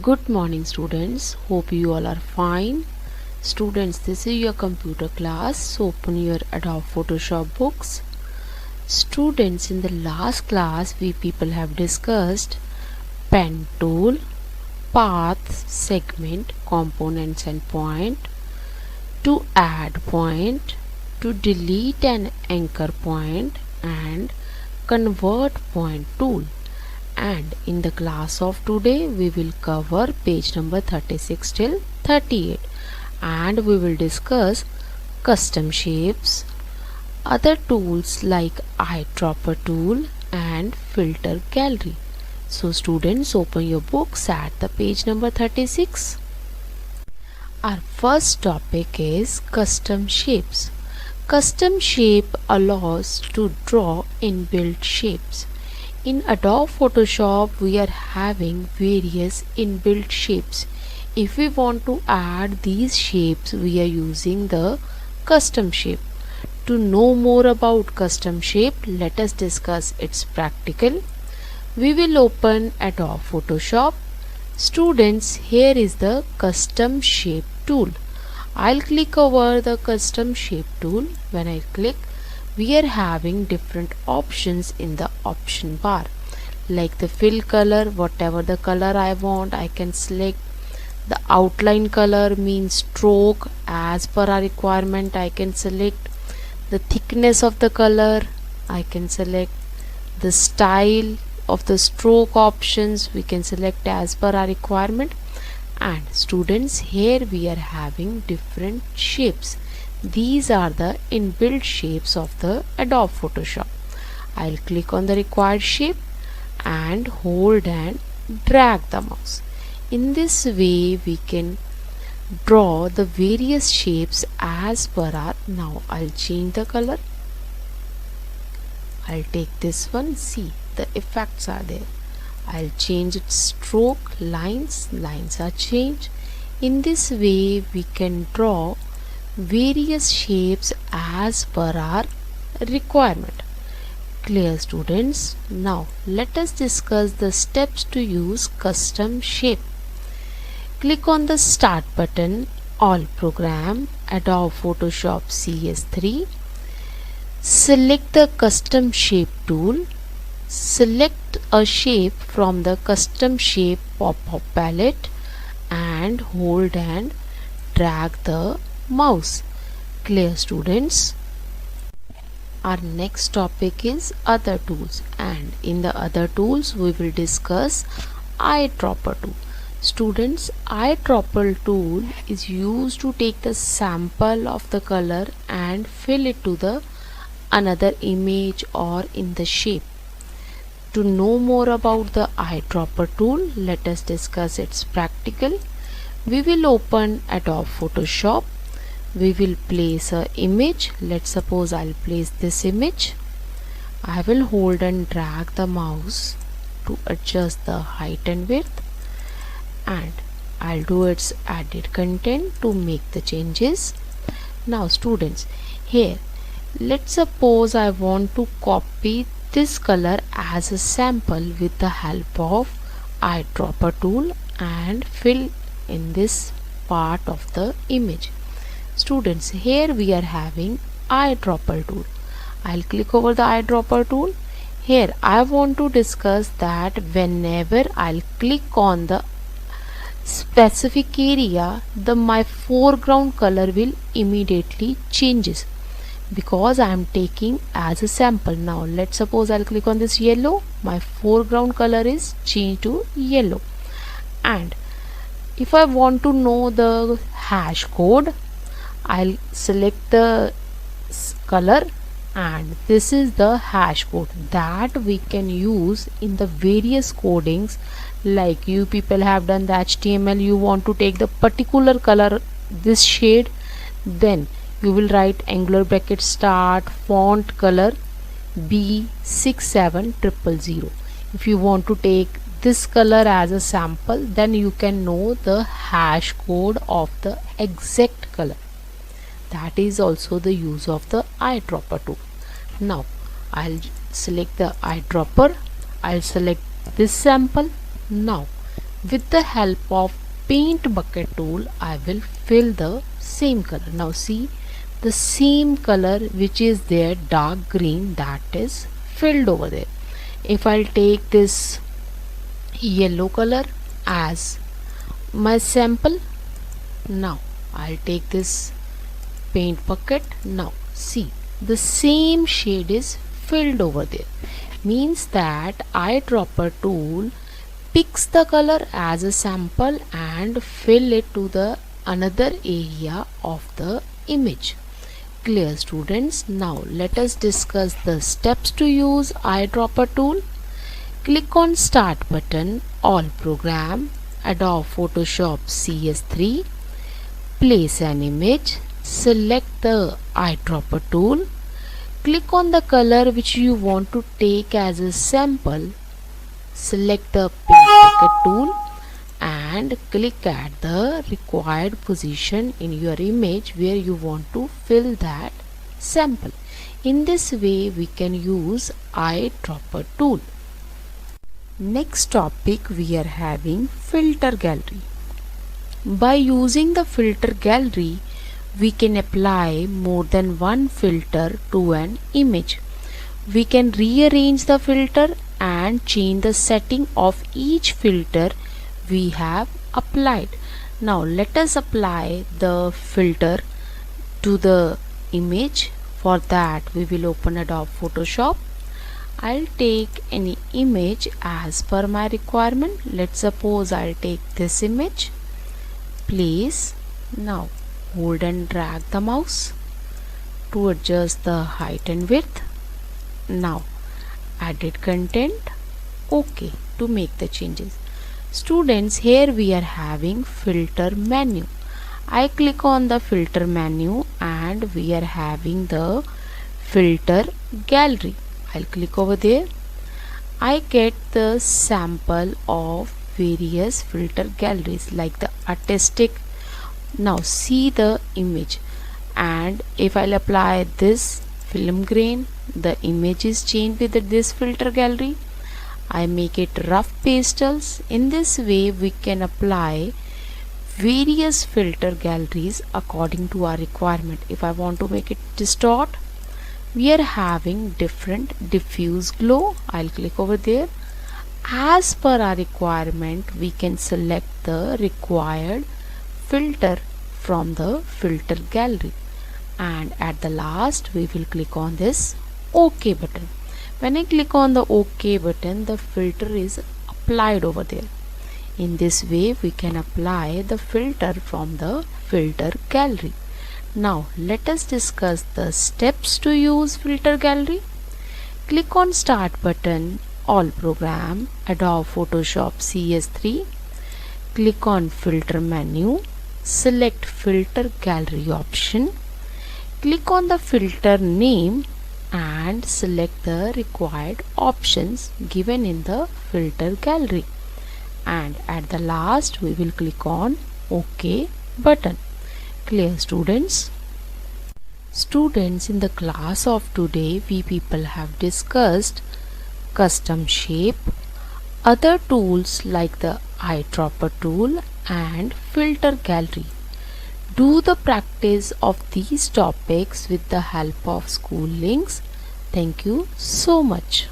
Good morning students, hope you all are fine. Students, this is your computer class, so open your Adobe Photoshop books. Students, in the last class we people have discussed pen tool, path, segment, components and point, to add point, to delete an anchor point and convert point tool. And in the class of today we will cover page number 36 till 38 and we will discuss custom shapes, other tools like eyedropper tool and filter gallery. So students, open your books at the page number 36. Our first topic is custom shapes. Custom shape allows to draw inbuilt shapes. In Adobe Photoshop we are having various inbuilt shapes. If we want to add these shapes we are using the custom shape. To know more about custom shape, let us discuss its practical. We will open Adobe Photoshop. Students, here is the custom shape tool. I'll click over the custom shape tool. When I click, we are having different options in the option bar, like the fill color, whatever the color I want I can select. The outline color means stroke, as per our requirement I can select. The thickness of the color I can select. The style of the stroke options we can select as per our requirement. And students, here we are having different shapes. These are the inbuilt shapes of the Adobe Photoshop. I'll click on the required shape and hold and drag the mouse. In this way we can draw the various shapes as per our. Now I'll change the color. I'll take this one. See, the effects are there. I'll change its stroke, lines are changed. In this way we can draw various shapes as per our requirement. Clear, students? Now let us discuss the steps to use custom shape. Click on the start button, all program, Adobe Photoshop CS3. Select the custom shape tool. Select a shape from the custom shape pop-up palette and hold and drag the mouse. Clear, students? Our next topic is other tools, and in the other tools we will discuss eyedropper tool. Students, eyedropper tool is used to take the sample of the color and fill it to the another image or in the shape. To know more about the eyedropper tool, let us discuss its practical. We will open Adobe Photoshop. We will place an image. Let's suppose I'll place this image. I will hold and drag the mouse to adjust the height and width, and I'll do its added content to make the changes. Now students, here let's suppose I want to copy this color as a sample with the help of eyedropper tool and fill in this part of the image. Students, here we are having eyedropper tool. I'll click over the eyedropper tool. Here I want to discuss that whenever I'll click on the specific area, my foreground color will immediately changes because I am taking as a sample. Now let's suppose I'll click on this yellow. My foreground color is changed to yellow. And if I want to know the hash code, I'll select the color, and this is the hash code that we can use in the various codings. Like you people have done the HTML, you want to take the particular color, this shade, then you will write angular bracket start font color B67000. If you want to take this color as a sample, then you can know the hash code of the exact color. That is also the use of the eyedropper tool. Now I'll select the eyedropper. I'll select this sample. Now With the help of paint bucket tool, I will fill the same color. Now see, the same color which is there, dark green, that is filled over there. If I'll take this yellow color as my sample, now I'll take this paint bucket. Now see, the same shade is filled over there, means that eyedropper tool picks the color as a sample and fill it to the another area of the image. Clear, students? Now let us discuss the steps to use eyedropper tool. Click on Start button, All Program, Adobe Photoshop CS3, place an image, select the eyedropper tool, click on the color which you want to take as a sample, select the paint bucket tool and click at the required position in your image where you want to fill that sample. In this way we can use eyedropper tool. Next topic, we are having filter gallery. By using the filter gallery, we can apply more than one filter to an image. We can rearrange the filter and change the setting of each filter we have applied. Now let us apply the filter to the image. For that we will open Adobe Photoshop. I'll take any image as per my requirement. Let's suppose I'll take this image. Place. Now hold and drag the mouse to adjust the height and width. Now edit content. OK to make the changes. Students, here we are having filter menu. I click on the filter menu and we are having the filter gallery. I'll click over there. I get the sample of various filter galleries like the artistic. Now see the image, and if I'll apply this film grain, the image is changed with this filter gallery. I make it rough pastels. In this way we can apply various filter galleries according to our requirement. If I want to make it distort, we are having different diffuse glow. I'll click over there. As per our requirement, we can select the required filter from the filter gallery, and at the last we will click on this OK button. When I click on the OK button, the filter is applied over there. In this way we can apply the filter from the filter gallery. Now let us discuss the steps to use filter gallery. Click on Start button, All Program, Adobe Photoshop CS3. Click on Filter menu, select Filter Gallery option. Click on the filter name and select the required options given in the filter gallery. And at the last we will click on OK button. Clear, students? Students, in the class of today we people have discussed custom shape, other tools like the eyedropper tool and filter gallery. Do the practice of these topics with the help of school links. Thank you so much.